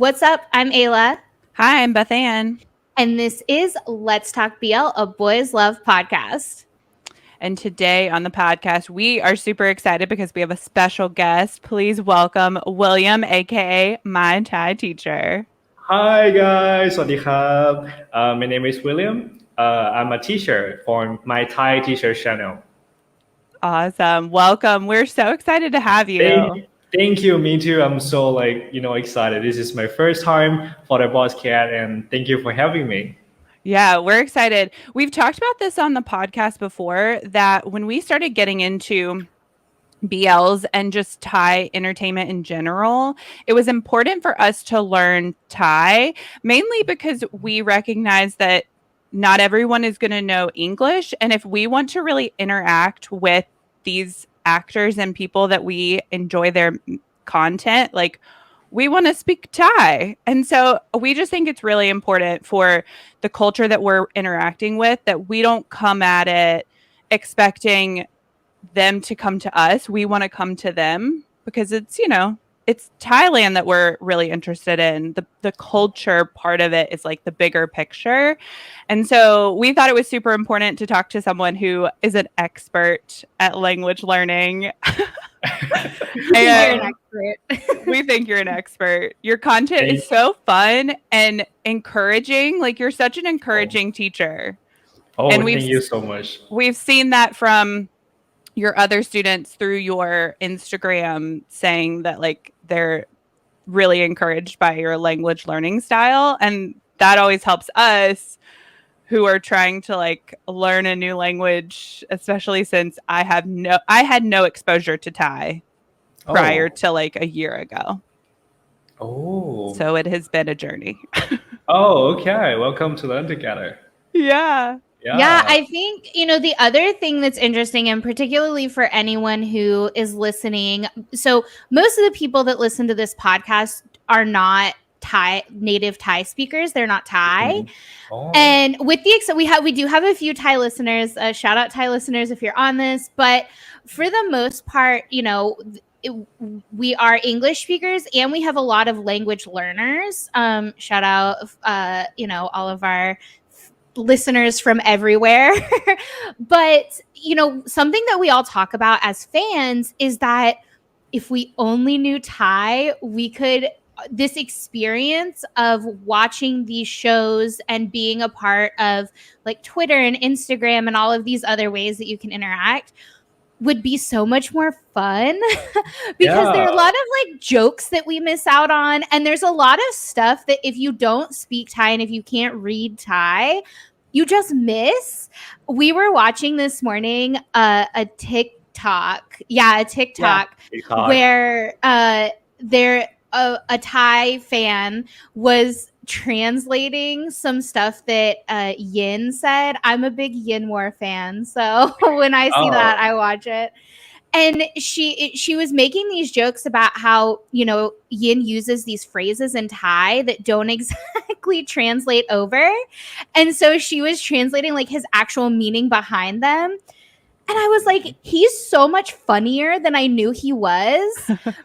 What's up? I'm Ayla, Hi, I'm Beth Ann. and this is Let's Talk BL, a Boys Love podcast. And today on the podcast, we are super excited because we have a special guest. Please welcome William, a.k.a. my Thai teacher. Hi guys, สวัสดีครับ My name is William. I'm a teacher for my Thai teacher channel. Awesome. Welcome. We're so excited to have you. Thank you. Me too. I'm so excited. This is my first time for the podcast, and thank you for having me. Yeah, we're excited. We've talked about this on the podcast before that when we started getting into BLs and just Thai entertainment in general, it was important for us to learn Thai, mainly because we recognize that not everyone is going to know English. And if we want to really interact with these actors and people that we enjoy their content, like we want to speak Thai. And so we just think it's really important for the culture that we're interacting with that we don't come at it expecting them to come to us. We want to come to them because it's Thailand that we're really interested in. The culture part of it is like the bigger picture. And so we thought it was super important to talk to someone who is an expert at language learning. And we think you're an expert. Your content is so fun and encouraging. Like you're such an encouraging teacher. And thank you so much. We've seen that from your other students through your Instagram saying that like they're really encouraged by your language learning style. And that always helps us who are trying to like learn a new language, especially since I had no exposure to Thai prior to like a year ago. Oh. So it has been a journey. Okay. Welcome to learn together. Yeah. Yeah, I think, the other thing that's interesting, and particularly for anyone who is listening, so most of the people that listen to this podcast are not native Thai speakers. They're not Thai. And with the we do have a few Thai listeners. Shout out Thai listeners if you're on this. But for the most part, we are English speakers and we have a lot of language learners. Shout out, all of our listeners from everywhere. But, something that we all talk about as fans is that if we only knew Thai, this experience of watching these shows and being a part of like Twitter and Instagram and all of these other ways that you can interact would be so much more fun because there are a lot of like jokes that we miss out on. And there's a lot of stuff that if you don't speak Thai and if you can't read Thai, you just miss. We were watching this morning a TikTok. Yeah, a TikTok. Where a Thai fan was translating some stuff that Yin said. I'm a big Yin War fan, so when I see that, I watch it. And she was making these jokes about how, Yin uses these phrases in Thai that don't exactly translate over. And so she was translating like his actual meaning behind them. And I was like, he's so much funnier than I knew he was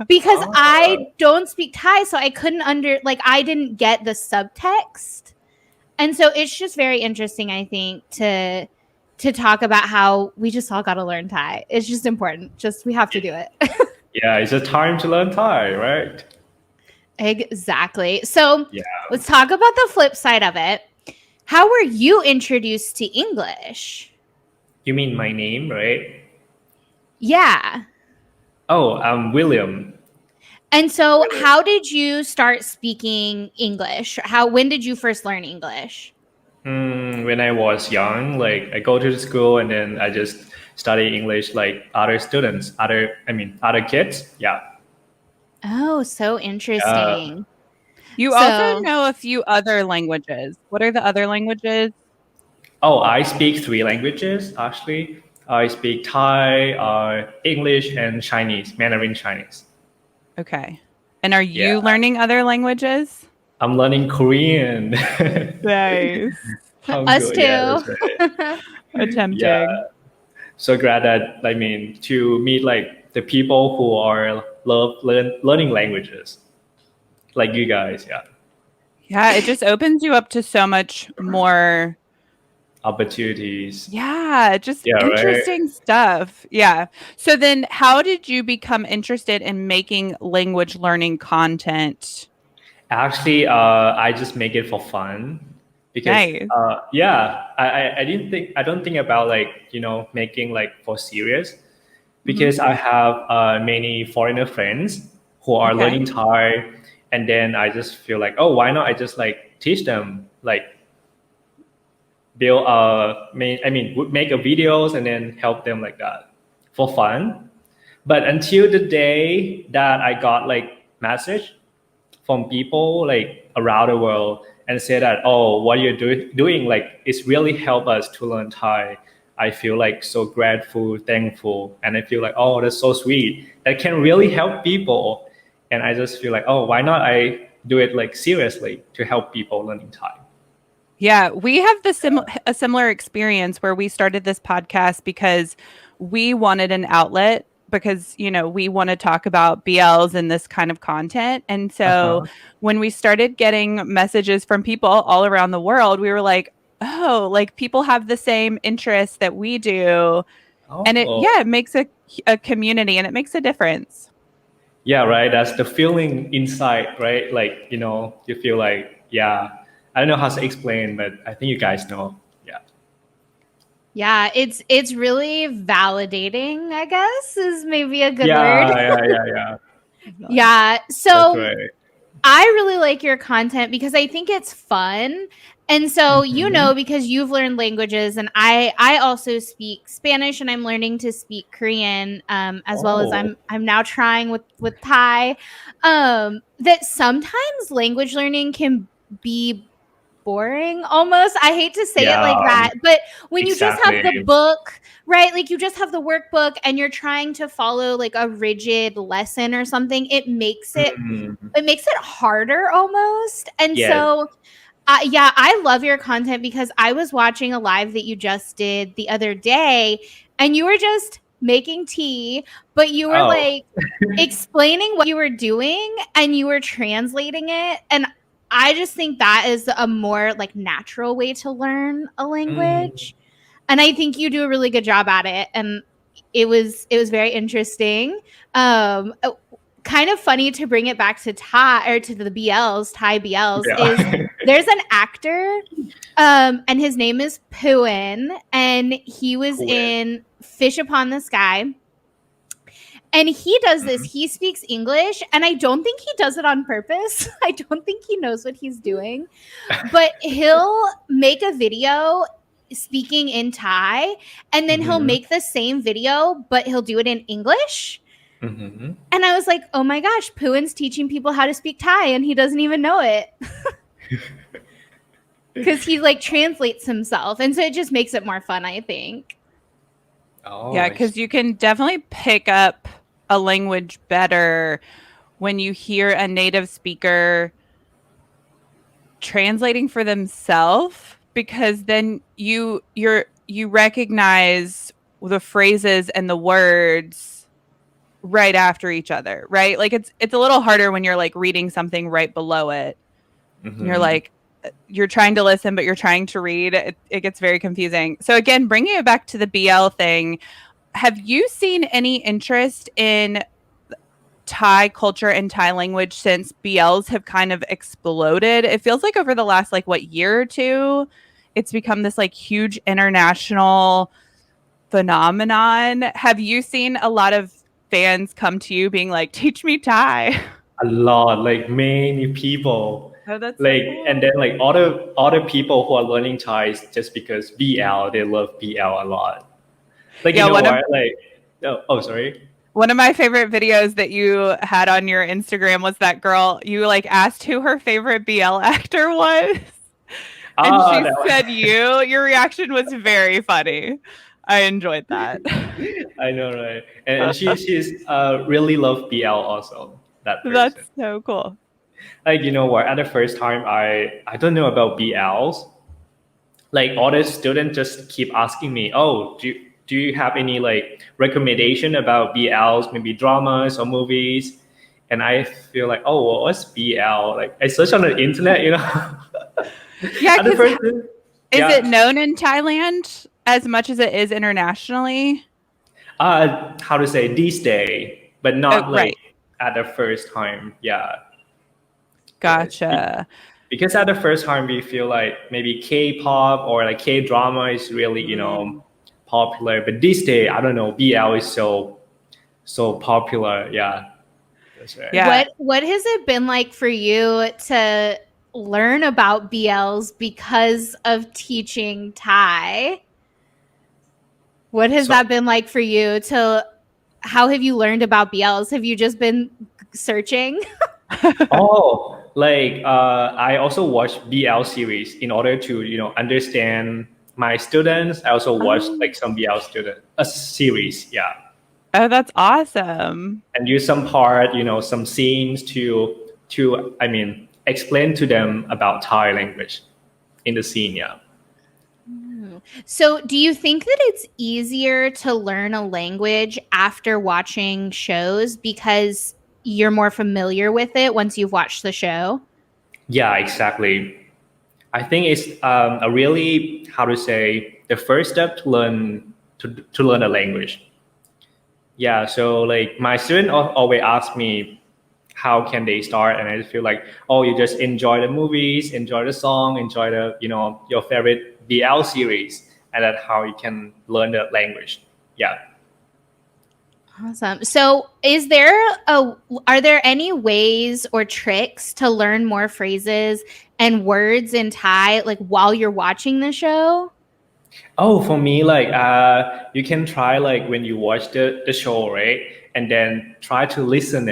because I don't speak Thai. So I couldn't I didn't get the subtext. And so it's just very interesting, I think, to talk about how we just all got to learn Thai. It's just important. We have to do it. Yeah, it's a time to learn Thai, right? Exactly. So let's talk about the flip side of it. How were you introduced to English? You mean my name, right? Yeah. Oh, I'm William. And so how did you start speaking English? When did you first learn English? When I was young, like I go to the school and then I just study English like other students, other kids. Yeah. Oh, so interesting. You also know a few other languages. What are the other languages? Oh, I speak 3 languages, actually. I speak Thai, English, and Chinese, Mandarin Chinese. Okay. And are you learning other languages? I'm learning Korean. Nice. Us too. Yeah, right. Attempting. Yeah. So glad that, to meet like the people who are love learning languages. like you guys. Yeah, Yeah, it just opens you up to so much more. opportunities. Yeah, just Yeah, right. interesting stuff. Yeah. So then how did you become interested in making language learning content? Actually, I just make it for fun because Nice. yeah, I don't think about like making like for serious Hmm. because I have many foreigner friends who are Okay. learning Thai, and then I just feel like, oh, why not I just like teach them like build would make a videos and then help them like that for fun. But until the day that I got like message from people like around the world and say that, oh, what you're doing like it's really helped us to learn Thai. I feel like so grateful, thankful, and I feel like, oh, that's so sweet. That can really help people, and I just feel like, oh, why not I do it like seriously to help people learning Thai? Yeah, we have a similar experience where we started this podcast because we wanted an outlet because, we want to talk about BLs and this kind of content. And so Uh-huh. when we started getting messages from people all around the world, we were like, "Oh, like people have the same interests that we do." And Oh, it makes a community and it makes a difference. yeah, right. That's the feeling inside, right? Like, you feel like, yeah, I don't know how to explain, but I think you guys know. Yeah. Yeah, it's really validating, I guess, is maybe a good word. Yeah. Definitely. Yeah. That's So right. I really like your content because I think it's fun. And so, Hmm. because you've learned languages and I also speak Spanish and I'm learning to speak Korean, as well as Oh, I'm now trying with Thai, that sometimes language learning can be boring almost. I hate to say it yeah, like that, but when you just have exactly. the book, right? Like you just have the workbook and you're trying to follow like a rigid lesson or something, Mm, it makes it harder almost. And yes. so, yeah, I love your content because I was watching a live that you just did the other day and you were just making tea, but you were Oh, like explaining what you were doing and you were translating it. And I just think that is a more like natural way to learn a mm, language. And I think you do a really good job at it. And it was very interesting. Kind of funny to bring it back to Thai or to the BLs, Thai BLs, is yeah. there's an actor, and his name is Puin, and he was Cool. in Fish Upon the Sky. And he does this. Mhm. He speaks English, and I don't think he does it on purpose. I don't think he knows what he's doing, but he'll make a video speaking in Thai, and then he'll Mhm. make the same video, but he'll do it in English. Mhm. And I was like, oh my gosh, Puin's teaching people how to speak Thai, and he doesn't even know it because he like translates himself. And so it just makes it more fun, I think. Oh, Yeah, I see. because you can definitely pick up a language better when you hear a native speaker translating for themselves because then you recognize the phrases and the words right after each other, right? Like it's a little harder when you're like reading something right below it and you're Mhm. like you're trying to listen but you're trying to read. It gets very confusing. So again, bringing it back to the BL thing, have you seen any interest in Thai culture and Thai language since BLs have kind of exploded? It feels like over the last like what year or two, it's become this like huge international phenomenon. Have you seen a lot of fans come to you being like, "Teach me Thai"? A lot, like many people, Oh, that's so like, and cool. then like other people who are learning Thai just because BL, they love BL a lot. Like, Yeah, what? Like, oh, sorry. one of my favorite videos that you had on your Instagram was that girl you like asked who her favorite BL actor was. And Ah, she said you. Your reaction was very funny. I enjoyed that. I know, right? And she's really love BL also. That That's person. so cool. Like, what? At the first time, I don't know about BLs. Like all the students just keep asking me, oh, do you have any like recommendation about BLs, maybe dramas or movies? and I feel like, oh, what's BL? Like I search on the internet, Yeah, at the because first, is it yeah. known in Thailand as much as it is internationally? How to say these day, but Oh, not like right. at the first time. Yeah. Yes. Gotcha. Because at the first time we feel like maybe K-pop or like K-drama is really, Mm. popular. But this day, I don't know, BL is so popular. Yeah. That's right. Yeah. What has it been like for you to learn about BLs because of teaching Thai? What has So that been like for you to how have you learned about BLs? Have you just been searching? like I also watch BL series in order to, understand my students. I also watch Oh, like some BL student a series. Yeah. oh, that's awesome. And use some part, some scenes to I mean explain to them about Thai language in the scene. Yeah. So, do you think that it's easier to learn a language after watching shows because you're more familiar with it once you've watched the show? Yeah, exactly. I think it's a really, how to say, the first step to learn a language. Yeah, so like my student always ask me how can they start, and I just feel like, oh, you just enjoy the movies, enjoy the song, enjoy the, your favorite BL series, and that's how you can learn the language. Yeah. Awesome. So, are there any ways or tricks to learn more phrases and words in Thai like while you're watching the show? Oh, for me, like you can try like when you watch the show, right? And then try to listen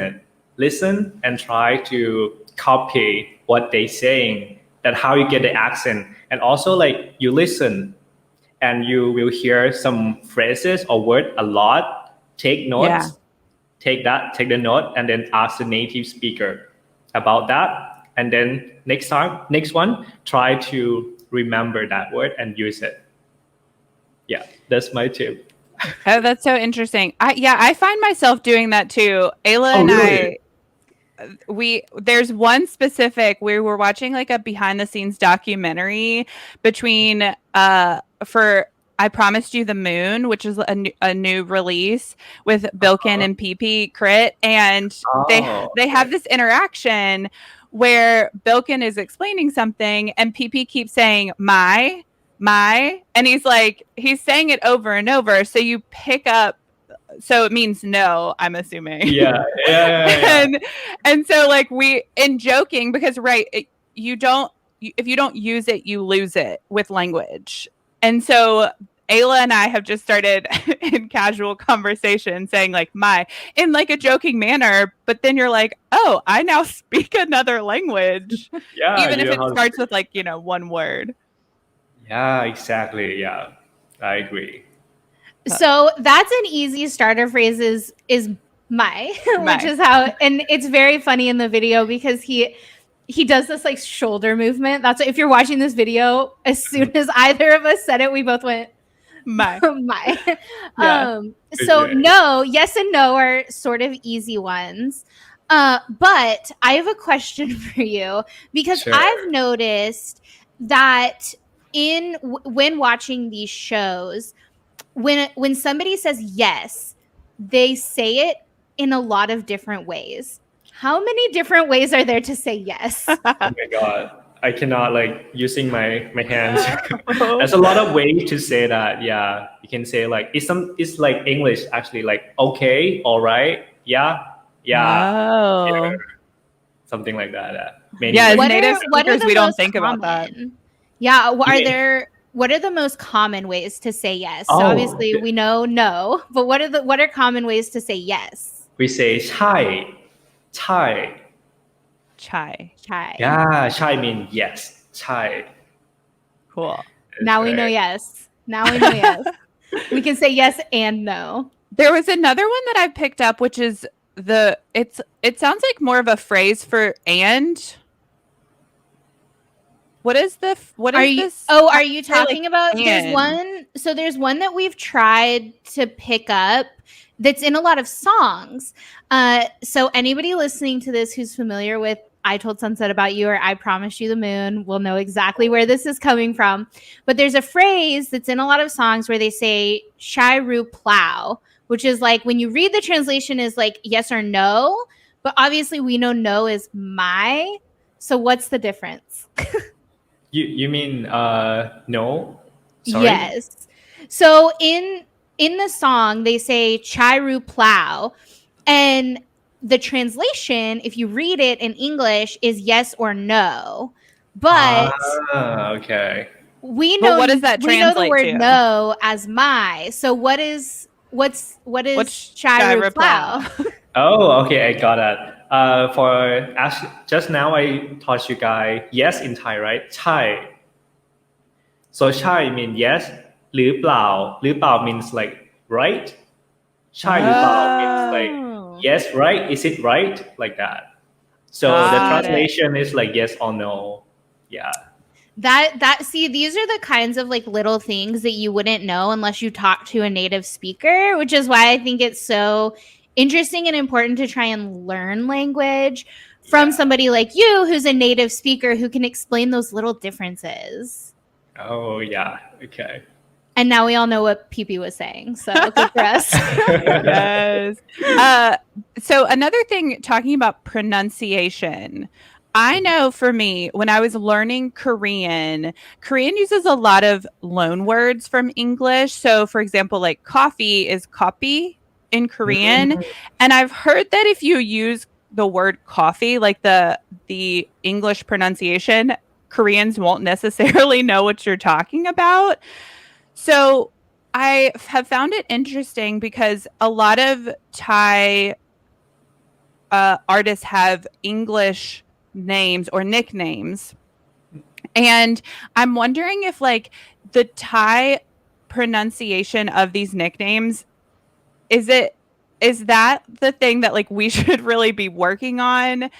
and try to copy what they saying. That how you get the accent. And also like you listen and you will hear some phrases or word a lot. Take Yeah. notes, take the note, and then ask the native speaker about that. And then next one, try to remember that word and use it. Yeah, that's my tip. Oh, that's so interesting. I find myself doing that too. Ayla Oh, and really? there's one specific we were watching like a behind the scenes documentary between for I Promised You the Moon, which is a new release with Bilkin Uh-huh. and PP Crit, and Oh, they okay. have this interaction where Bilkin is explaining something and PP keeps saying my, and he's saying it over and over, so you pick up, so it means no, I'm assuming. Yeah, yeah, yeah, yeah. And so like we in joking, because right, you don't, if you don't use it you lose it with language. And so Ayla and I have just started in casual conversation saying like my, in like a joking manner, but then you're like, oh, I now speak another language, Yeah, even you if know it how to starts speak. with like, one word. Yeah, exactly. Yeah, I agree. So that's an easy starter phrase is my, which My. is how, and it's very funny in the video because he does this like shoulder movement. That's what, if you're watching this video, as soon as either of us said it, we both went My. my. Yeah. So no, yes and no are sort of easy ones. But I have a question for you because Sure. I've noticed that when watching these shows, when somebody says yes, they say it in a lot of different ways. How many different ways are there to say yes? Oh my God. I cannot like using my hands. There's a lot of ways to say that. Yeah. You can say like it's like English actually like okay, all right, yeah, yeah, Oh. something like that. Many Yeah, as ways. native What are speakers, the we don't most think about that. common? Yeah, Yeah. what are the most common ways to say yes? So Oh, obviously we know no, but what are common ways to say yes? we say chai, chai. Chai. Chai. Yeah, chai means yes, chai. Cool. That's Now we know right. yes. Now we know yes. We can say yes and no. There was another one that I picked up, which is it sounds like more of a phrase for and. What Are is you this? Oh, How are do you you say like talking about and? there's one that we've tried to pick up that's in a lot of songs. So anybody listening to this who's familiar with I Told Sunset About You or I Promised You the Moon will know exactly where this is coming from. But there's a phrase that's in a lot of songs where they say Shai Ru Plow, which is like when you read the translation is like yes or no, but obviously we know no is my. So what's the difference? You mean no? Sorry. Yes. So in the song they say Chai Ru Plow, and the translation, if you read it in English, is yes or no. But Okay. we But know what does that we know the translate word to? no as my. So what is What's Chai Ru Plow? Oh, okay, I got that. Just now I taught you guys yes in Thai, right? Chai. So chai means yes. หรือเปล่า หรือเปล่า means like right. Chai หรือเปล่า means like Oh. yes, right? Is it right? Like that. So the Got it. translation is like yes or no. Yeah. That see, these are the kinds of like little things that you wouldn't know unless you talk to a native speaker, which is why I think it's so interesting and important to try and learn language from somebody like you who's a native speaker who can explain those little differences. Oh, yeah. Okay. And now we all know what PP was saying, so good for us. Yes. So another thing, talking about pronunciation, I know for me, when I was learning Korean uses a lot of loan words from English. So, for example, like coffee is kopi in Korean, and I've heard that if you use the word coffee, like the English pronunciation, Koreans won't necessarily know what you're talking about. So I have found it interesting because a lot of Thai artists have English names or nicknames. And I'm wondering if like the Thai pronunciation of these nicknames, is that the thing that like we should really be working on?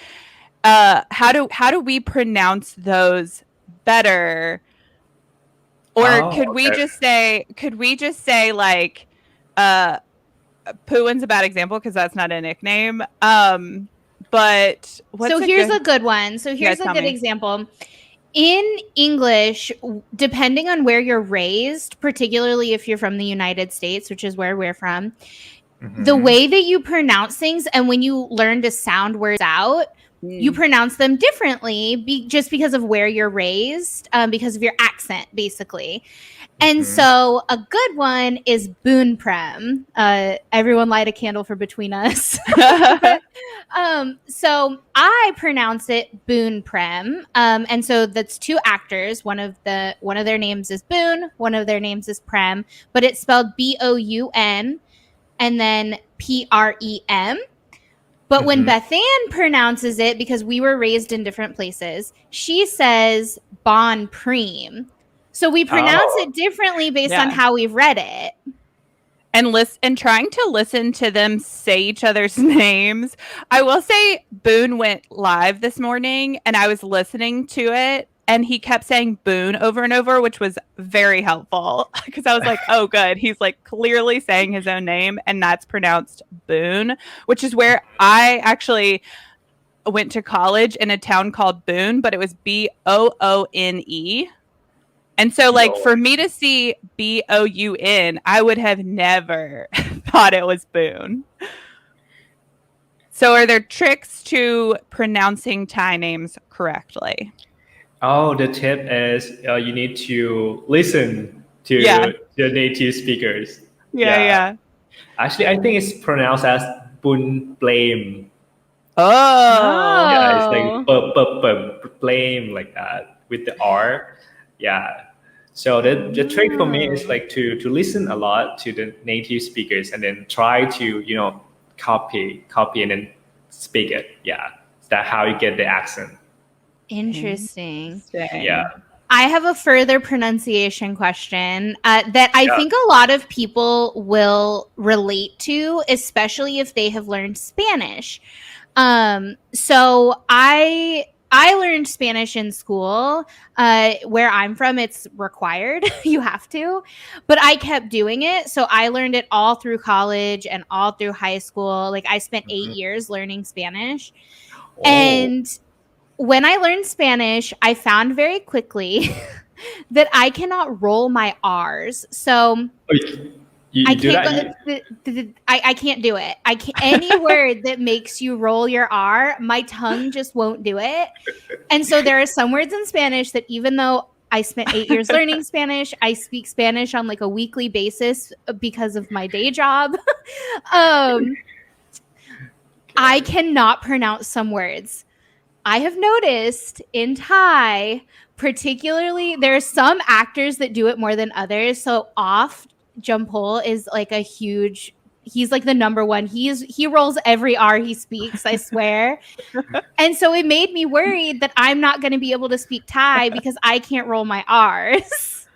How do we pronounce those better? Or could we just say like Pooin's a bad example because that's not a nickname. But So here's a good one. So here's a good example. In English, depending on where you're raised, particularly if you're from the United States, which is where we're from, the way that you pronounce things and when you learn to sound words out, you pronounce them differently just because of where you're raised, because of your accent, basically. And so a good one is Boon Prem. Everyone light a candle for Between Us. So I pronounce it Boon Prem. And so that's two actors. One of their names is Boon, one of their names is Prem, but it's spelled Boun and then Prem. But when Beth Ann pronounces it, because we were raised in different places, she says Bon Preem. So we pronounce it differently based on how we've read it. And trying to listen to them say each other's names. I will say Boone went live this morning and I was listening to it and he kept saying Boone over and over, which was very helpful because I was like, oh, good. He's like clearly saying his own name and that's pronounced Boone, which is where I actually went to college in a town called Boone, but it was Boone. And so, like, for me to see Boun, I would have never thought it was Boone. So, are there tricks to pronouncing Thai names correctly? Oh, the tip is you need to listen to the native speakers. Yeah. Actually, I think it's pronounced as Bun Blame. Oh. Yeah, it's like blame like that with the R. Yeah. So the trick for me is like to listen a lot to the native speakers and then try to, copy and then speak it. Yeah. That's how you get the accent. Interesting. Yeah. I have a further pronunciation question that I think a lot of people will relate to, especially if they have learned Spanish. So I learned Spanish in school. Where I'm from, it's required. You have to. But I kept doing it. So I learned it all through college and all through high school. Like I spent 8 years learning Spanish. Oh, And when I learned Spanish, I found very quickly that I cannot roll my R's. So I you do can't. that? I can't do it. I can't. Any word that makes you roll your R, my tongue just won't do it. And so there are some words in Spanish that even though I spent 8 years learning Spanish, I speak Spanish on like a weekly basis because of my day job. um, I cannot pronounce some words. I have noticed in Thai, particularly, there are some actors that do it more than others. So off Jumpol is like a huge. He's like the number one. He rolls every R he speaks. I swear. And so it made me worried that I'm not going to be able to speak Thai because I can't roll my R's. Is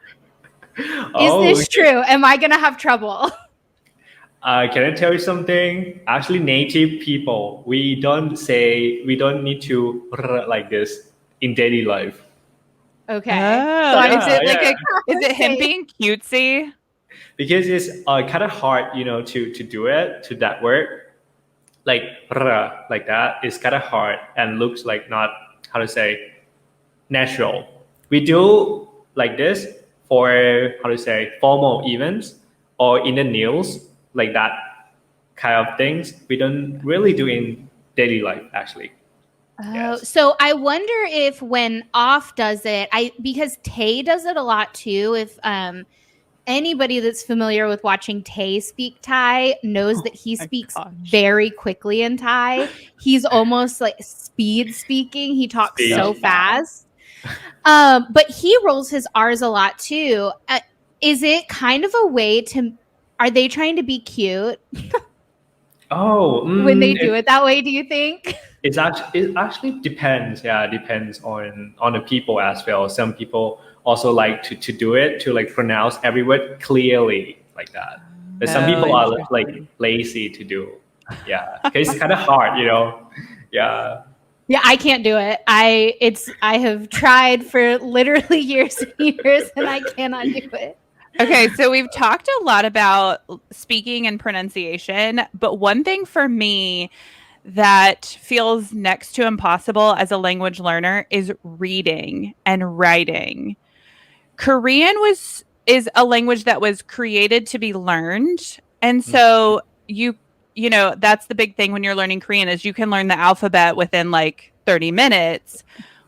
Oh, this okay. true? Am I going to have trouble? Can I tell you something? Actually, native people, we don't need to like this in daily life. Okay. So Oh, I'm is Yeah, it like yeah. is it him safe. being cutesy? Because it's kind of hard, to do it to that word like like that. It's kind of hard and looks like not how to say natural. We do like this for how to say formal events or in the news like that kind of things. We don't really do in daily life actually. Oh, Yes. so I wonder if when Off does it, because Tay does it a lot too. If anybody that's familiar with watching Tay speak Thai knows that he My speaks gosh. very quickly in Thai. He's almost like speed speaking. He talks Speed. so fast. But he rolls his R's a lot too. Is it kind of a way to? Are they trying to be cute Oh, when they do it that way? Do you think? it actually depends. Yeah, depends on the people as well. Some people also like to do it to like pronounce every word clearly like that. But some Oh, people are like interesting. lazy to do. Yeah, because it's kind of hard. Yeah. Yeah, I can't do it. I have tried for literally years and years and I cannot do it. Okay, so we've talked a lot about speaking and pronunciation, but one thing for me that feels next to impossible as a language learner is reading and writing. Korean was is a language that was created to be learned. And so that's the big thing when you're learning Korean is you can learn the alphabet within like 30 minutes.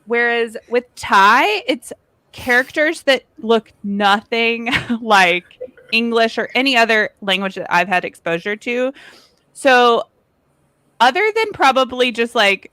Whereas with Thai, it's characters that look nothing like English or any other language that I've had exposure to. So other than probably just like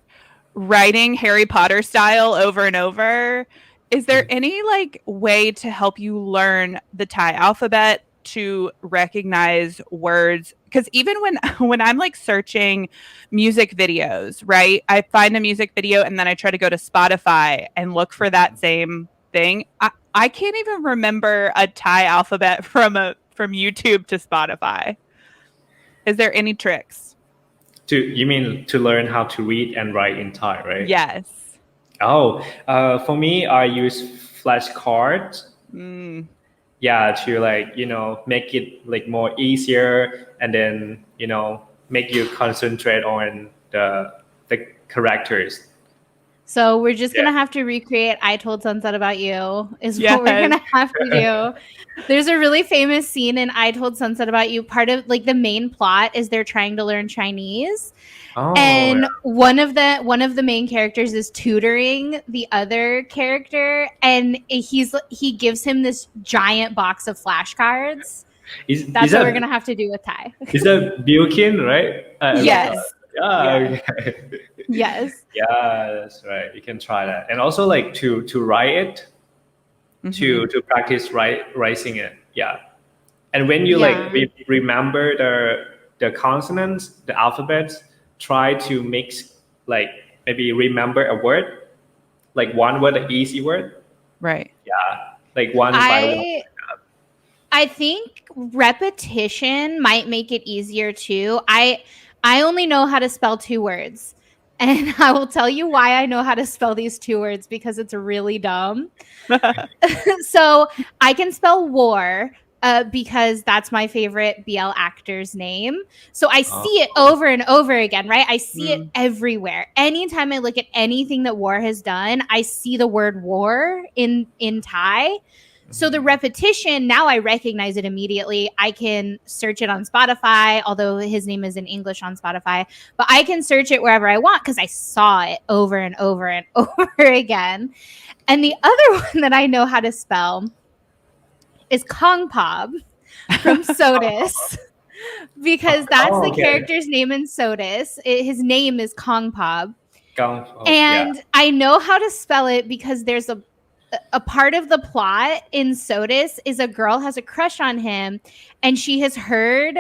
writing Harry Potter style over and over, is there any like way to help you learn the Thai alphabet to recognize words? Because even when I'm like searching music videos, right? I find a music video and then I try to go to Spotify and look for that same thing. I can't even remember a Thai alphabet from YouTube to Spotify. Is there any tricks? You mean to learn how to read and write in Thai, right? Yes. Oh, for me, I use flashcards. Mm. Yeah, to like make it like more easier, and then make you concentrate on the characters. So we're just Yeah. gonna have to recreate "I Told Sunset About You" is what we're Yes. gonna have to do. There's a really famous scene in "I Told Sunset About You." Part of like the main plot is they're trying to learn Chinese, Oh, and one of the main characters is tutoring the other character, and he gives him this giant box of flashcards. yeah. Is That's is what we're that gonna have to do with Thai. is that Bilkin, right? Yes. Yeah. Yeah. Okay. Yes. Yeah, that's right. You can try that, and also like to write it, Mhm. to practice writing it. Yeah, and when you like Yeah. remember the consonants, the alphabets, try to mix like maybe remember a word, like one word, an easy word. Right. Yeah, like one by one. I think repetition might make it easier too. I only know how to spell two words. And I will tell you why I know how to spell these two words, because it's really dumb. So I can spell war because that's my favorite BL actor's name. So I see it over and over again, right? I see it everywhere. Anytime I look at anything that War has done, I see the word war in Thai. So the repetition, now I recognize it immediately. I can search it on Spotify, although his name is in English on Spotify, but I can search it wherever I want because I saw it over and over and over again. And the other one that I know how to spell is Kong Pob from Sodas. Because that's the character's name in Sodas. His name is Kong Pob. And I know how to spell it because there's a part of the plot in Sodas is a girl has a crush on him, and she has heard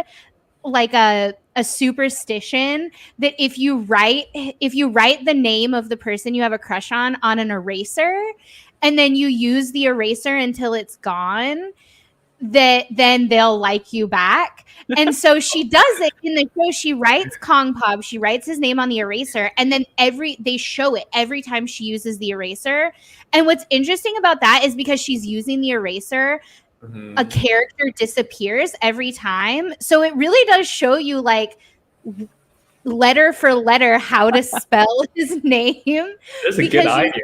like a superstition that if you write the name of the person you have a crush on an eraser, and then you use the eraser until it's gone, that then they'll like you back. And so she does it in the show. She writes Kong Pub, she writes his name on the eraser, and then they show it every time she uses the eraser. And what's interesting about that is because she's using the eraser, a character disappears every time. So it really does show you, like, letter for letter how to spell his name. That's a good idea.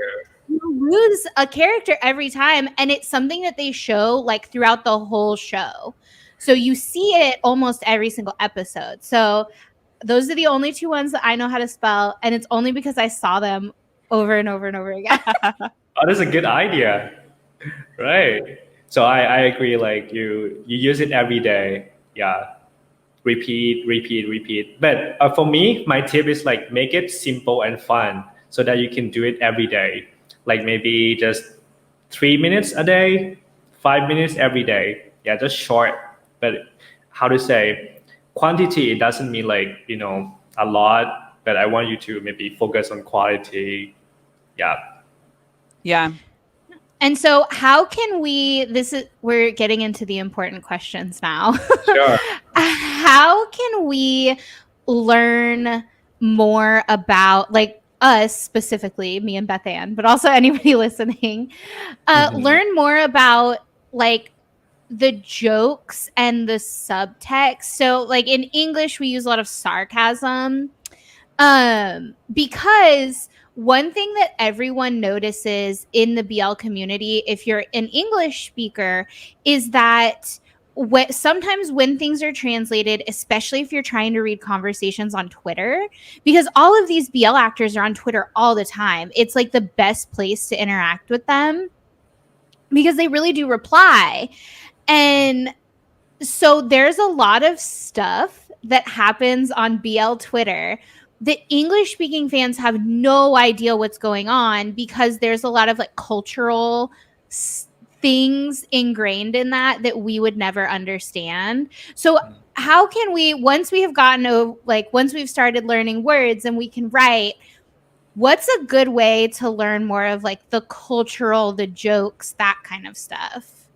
You lose a character every time, and it's something that they show like throughout the whole show. So you see it almost every single episode. So those are the only two ones that I know how to spell, and it's only because I saw them over and over and over again. Oh, that's a good idea. Right. So I agree, like you use it every day. Yeah. Repeat. But for me, my tip is like make it simple and fun so that you can do it every day. Like maybe just 3 minutes a day, 5 minutes every day. Yeah, just short. But how to say, quantity, it doesn't mean like, a lot, but I want you to maybe focus on quality. Yeah. Yeah. And so how can we're getting into the important questions now. Sure. How can we learn more about, like, us specifically, me and Beth Ann, but also anybody listening, learn more about like the jokes and the subtext? So like in English, we use a lot of sarcasm. Because one thing that everyone notices in the BL community, if you're an English speaker, is that sometimes when things are translated, especially if you're trying to read conversations on Twitter, because all of these BL actors are on Twitter all the time, it's like the best place to interact with them because they really do reply. And so there's a lot of stuff that happens on BL Twitter that English speaking fans have no idea what's going on, because there's a lot of like cultural things ingrained in that we would never understand. So how can we, once we have once we've started learning words and we can write, what's a good way to learn more of like the cultural, the jokes, that kind of stuff?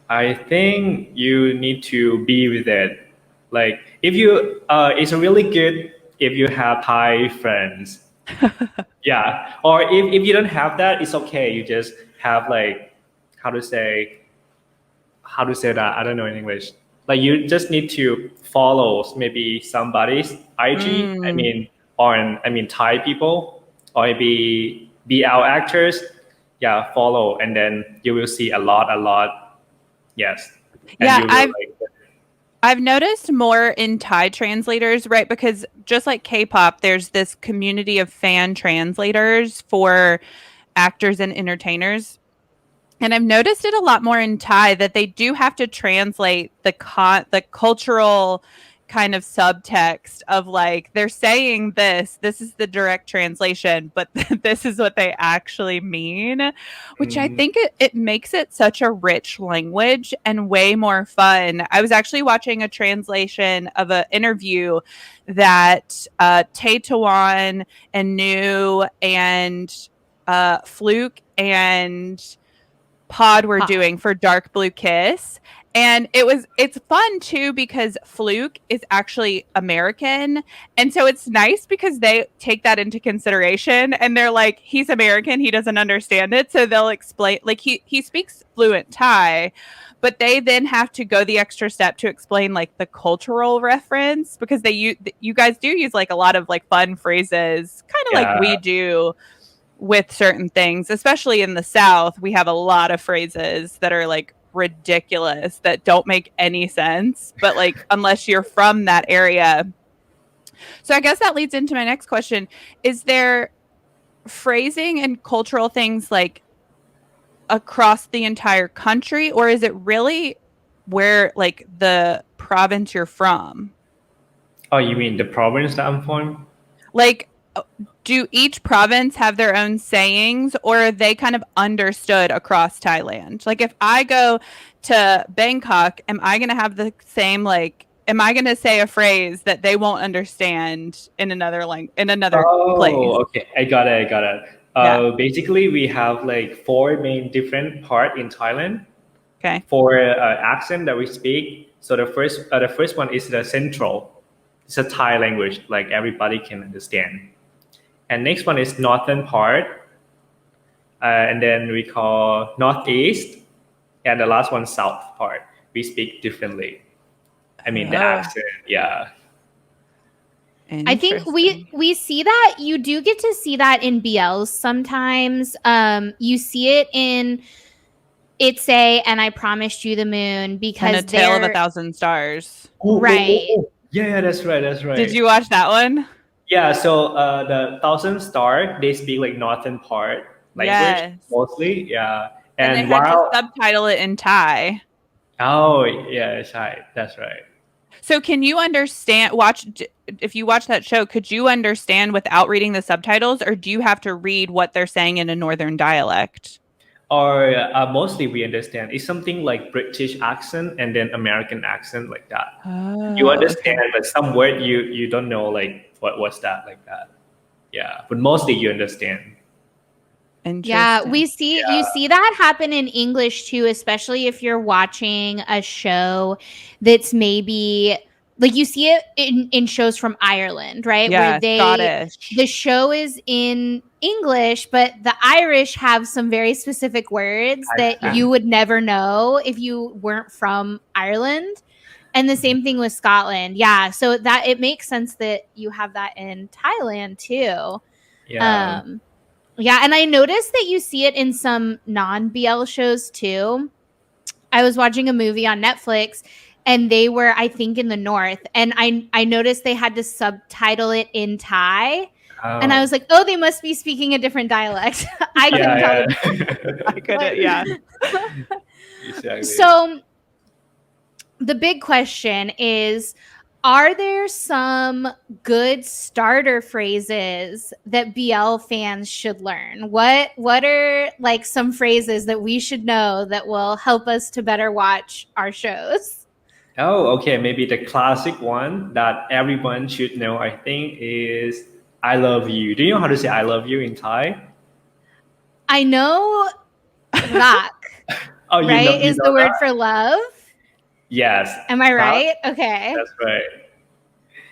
I think you need to be with it. Like if you, it's really good if you have Thai friends. Yeah. Or if you don't have that, it's okay. You just have like, how to say, that? I don't know in English. Like you just need to follow maybe somebody's IG. Thai people or maybe BL actors. Yeah, follow, and then you will see a lot. Yes. And Yeah, I've noticed more in Thai translators, right? Because just like K-pop, there's this community of fan translators for actors and entertainers. And I've noticed it a lot more in Thai that they do have to translate the cultural kind of subtext of like they're saying this is the direct translation, but this is what they actually mean, which I think it makes it such a rich language and way more fun. I was actually watching a translation of an interview that Tae Tawan and New and Fluke and pod we're Pod. doing for Dark Blue Kiss. And it's fun too because Fluke is actually American. And so it's nice because they take that into consideration and they're like, he's American, he doesn't understand it. So they'll explain, like he speaks fluent Thai, but they then have to go the extra step to explain like the cultural reference because you guys do use like a lot of like fun phrases, kind of like we do with certain things, especially in the South. We have a lot of phrases that are like ridiculous that don't make any sense, but like unless you're from that area. So I guess that leads into my next question. Is there phrasing and cultural things like across the entire country, or is it really where like the province you're from? Oh, you mean the province that I'm from? Like, do each province have their own sayings, or are they kind of understood across Thailand? Like, if I go to Bangkok, am I going to have the same, like, am I going to say a phrase that they won't understand in another place? Okay, I got it. Yeah. Basically, we have like four main different part in Thailand Okay. for accent that we speak. So the first one is the central. It's a Thai language, like everybody can understand. And next one is northern part, and then we call northeast, and the last one south part. We speak differently. I mean the accent, yeah. I think we see that you do get to see that in BLs sometimes. You see it in a.k.a. and I Promised You the Moon because and A Tale of a Thousand Stars. Right. Yeah, that's right. Did you watch that one? Yeah, so the Thousand Star, they speak like northern part language mostly. Yeah, and they had to subtitle it in Thai. Oh yeah, that's right. So can you understand? If you watch that show, could you understand without reading the subtitles, or do you have to read what they're saying in a northern dialect? Or mostly we understand. It's something like British accent and then American accent like that. You understand, but some word you don't know, like what's that like that. Yeah, but mostly you understand. Yeah, you see that happen in English too, especially if you're watching a show that's maybe like you see it in shows from Ireland, right? Yeah, where Scottish. The show is in English, but the Irish have some very specific words that you would never know if you weren't from Ireland. And the same thing with Scotland. Yeah, so that it makes sense that you have that in Thailand too. Yeah. Yeah, and I noticed that you see it in some non-BL shows too. I was watching a movie on Netflix and they were, I think, in the north. And I noticed they had to subtitle it in Thai. And I was like, oh, they must be speaking a different dialect. I couldn't tell them. I couldn't, yeah. Exactly. So the big question is, are there some good starter phrases that BL fans should learn? What are like some phrases that we should know that will help us to better watch our shows? Oh, okay. Maybe the classic one that everyone should know, I think, is I love you. Do you know how to say I love you in Thai? I know rak. Oh, right? Is the word that? For love? Yes. Am I right? Okay. That's right.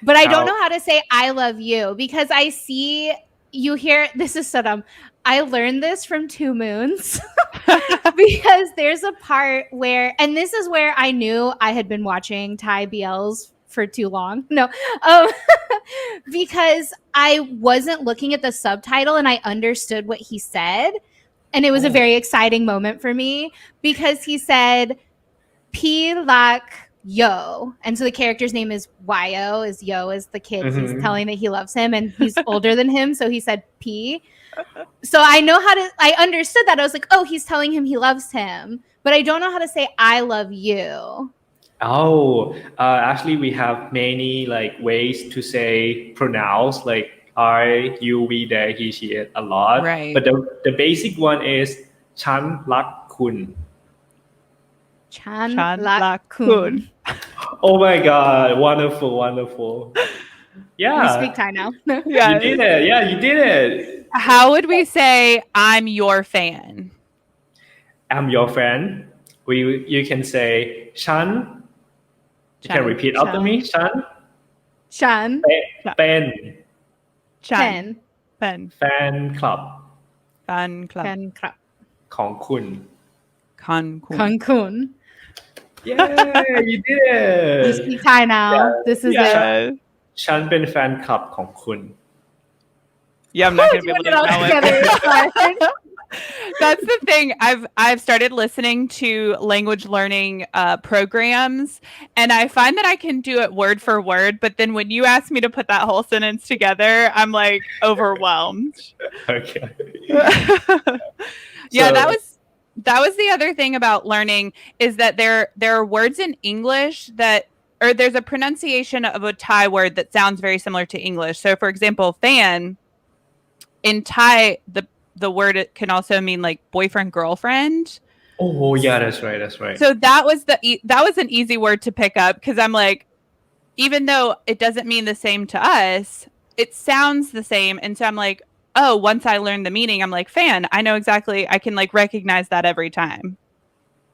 But I don't know how to say I love you because I see you hear, this is so dumb. I learned this from Two Moons because there's a part where, and this is where I knew I had been watching Thai BLs for too long. No, because I wasn't looking at the subtitle and I understood what he said. And it was a very exciting moment for me because he said, P lak Yo. And so the character's name is Yo, is Yo is the kid. Mm-hmm. He's telling that he loves him and he's older than him. So he said P. So I understood that. I was like, oh, he's telling him he loves him. But I don't know how to say I love you. Oh, actually we have many like ways to say pronounce like I, you, we, they, he, she, it a lot. Right. But the basic one is Chan Lak Kun. Chan Lak Kun. Oh my God. Wonderful. Yeah. We speak Thai now. Yeah. You did it. Yeah, you did it. How would we say I'm your fan? I'm your friend. You can say Shan. You can Chan. repeat after me. Shan. Shan. เป็น Chan. Pen. Pen. แฟนคลับ Fan club. Pen crap. ของคุณ Con kun. Cancun. Yeah, you did You it. speak Thai now. This is it. Yeah. ฉันเป็นแฟนคลับของคุณ Yeah, I'm not gonna be Doing able to it all tell together it. is hard. That's the thing. I've started listening to language learning programs, and I find that I can do it word for word. But then when you ask me to put that whole sentence together, I'm like overwhelmed. Okay. Yeah, So- that was the other thing about learning is that there are words in English that or there's a pronunciation of a Thai word that sounds very similar to English. So for example, fan in Thai the word it can also mean like boyfriend girlfriend. Oh yeah, that's right. That's right. So that was an easy word to pick up because I'm like, even though it doesn't mean the same to us, it sounds the same. And so I'm like, oh, once I learn the meaning, I'm like, fan, I know exactly, I can like recognize that every time.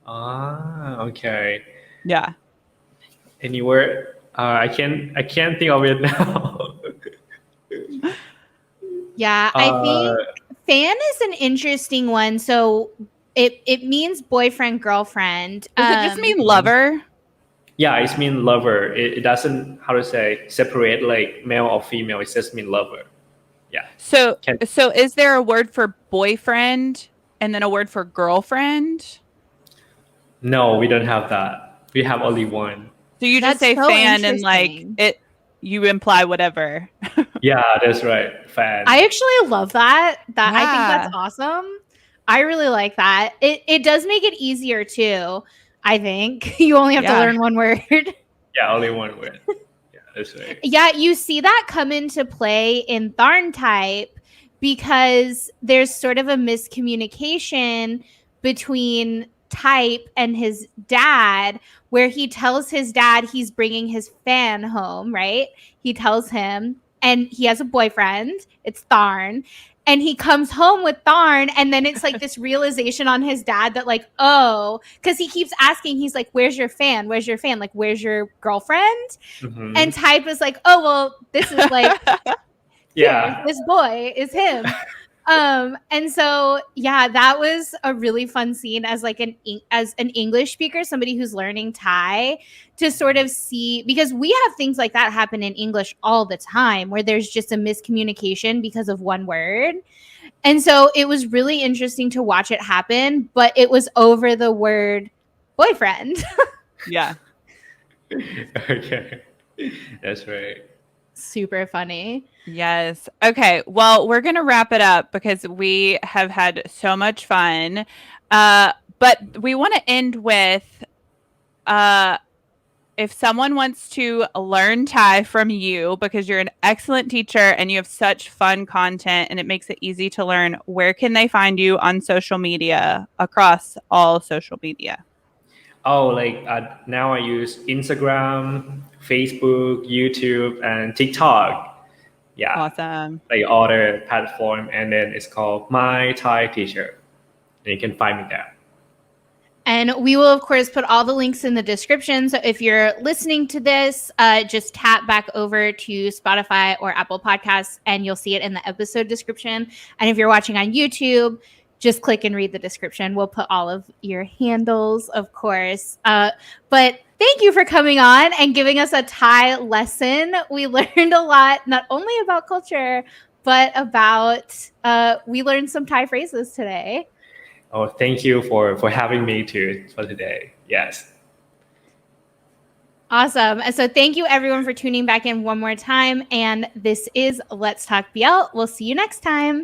Okay. Yeah. Any word? I can't think of it now. Yeah, I think fan is an interesting one. So it means boyfriend, girlfriend. Does it just mean lover? Yeah, it's mean lover. It doesn't how to say separate like male or female. It just mean lover. Yeah. So Can- so is there a word for boyfriend and then a word for girlfriend? No, we don't have that. We have only one. So you just That's say so fan and like interesting. you imply whatever. Yeah, that's right. Fan. I actually love that. I think Yeah. that's awesome. I really like that. It does make it easier too. I think you only have to Yeah. learn one word. Yeah, only one word. Yeah, that's right. Yeah, you see that come into play in Tharn type because there's sort of a miscommunication between type and his dad where he tells his dad he's bringing his fan home, right? He tells him and he has a boyfriend, it's Tharn, and he comes home with Tharn and then it's like this realization on his dad that like, oh, cuz he keeps asking, he's like, "Where's your fan? Where's your fan? Like, where's your girlfriend?" Mhm. And type is like, oh well, this is like Yeah. here, this boy is him. And so yeah, that was a really fun scene as like as an English speaker, somebody who's learning Thai, to sort of see, because we have things like that happen in English all the time where there's just a miscommunication because of one word. And so it was really interesting to watch it happen, but it was over the word boyfriend. Yeah. Okay. That's right. Super funny. Yes. Okay. Well, we're going to wrap it up because we have had so much fun. But we want to end with if someone wants to learn Thai from you because you're an excellent teacher and you have such fun content and it makes it easy to learn, where can they find you on social media across all social media? Oh, like now I use Instagram, Facebook, YouTube, and TikTok. Yeah, Awesome. like all the platform, and then it's called My Thai Teacher. And you can find me there. And we will, of course, put all the links in the description. So if you're listening to this, just tap back over to Spotify or Apple Podcasts, and you'll see it in the episode description. And if you're watching on YouTube, just click and read the description. We'll put all of your handles, of course. But thank you for coming on and giving us a Thai lesson. We learned a lot, not only about culture, but about, we learned some Thai phrases today. Oh, thank you for having me for today. Yes. Awesome. And so thank you everyone for tuning back in one more time. And this is Let's Talk BL. We'll see you next time.